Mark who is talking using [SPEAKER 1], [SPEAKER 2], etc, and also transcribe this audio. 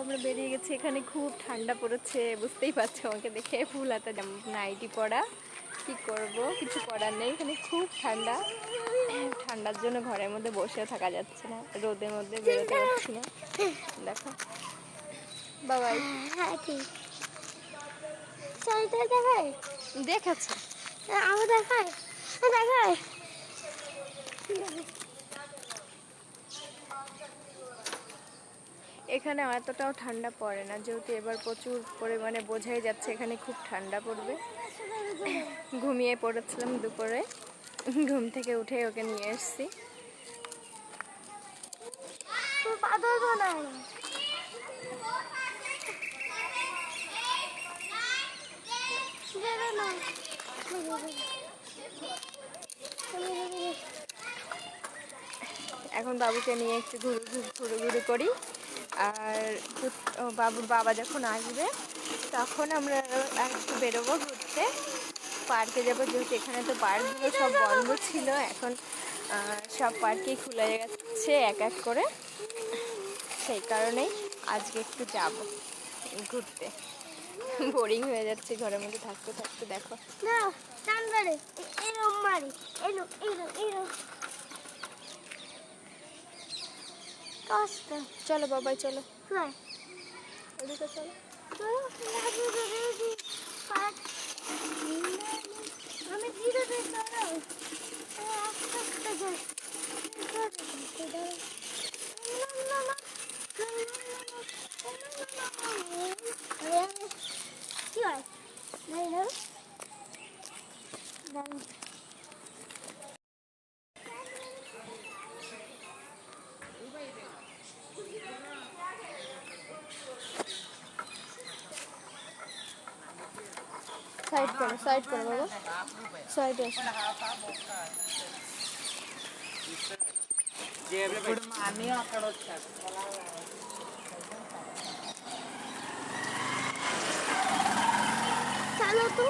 [SPEAKER 1] আমরা বেরিয়ে গেছি। এখানে খুব ঠান্ডা পড়েছে, বুঝতেই পারছো আমাকে দেখে। ফুল হাতা নাইটি পরা, কি করব, কিছু করার নেই। এখানে খুব ঠান্ডা, ঠান্ডার জন্য ঘরের মধ্যে বসে থাকা যাচ্ছে না, রোদের মধ্যে বেরোতে পারছি না। দেখো বাবাই দেখায়, দেখাচ্ছে আমি দেখায় দেখায়। এখানে এতটাও ঠান্ডা পড়ে না, যেহেতু এবার প্রচুর পরিমাণে বোঝাই যাচ্ছে এখানে খুব ঠান্ডা পড়বে। ঘুমিয়ে পড়েছিলাম দুপুরে, ঘুম থেকে উঠে ওকে নিয়ে এসছি। এখন বাবুকে নিয়ে একটু ঘুরু করি। আর বাবুর বাবা যখন আসবে তখন আমরা একটু বেরোবো ঘুরতে, পার্কে যাবো। যেহেতু এখানে তো পার্কগুলো সব বন্ধ ছিল, এখন সব পার্কেই খুলে যাচ্ছে এক এক করে, সেই কারণেই আজকে একটু যাব ঘুরতে। বোরিং হয়ে যাচ্ছে ঘরের মধ্যে থাকতে থাকতে। দেখো চলো বাবাই, চলো ওদিকে চলো। কি হয় साइड करो बाबा, साइड चलो तू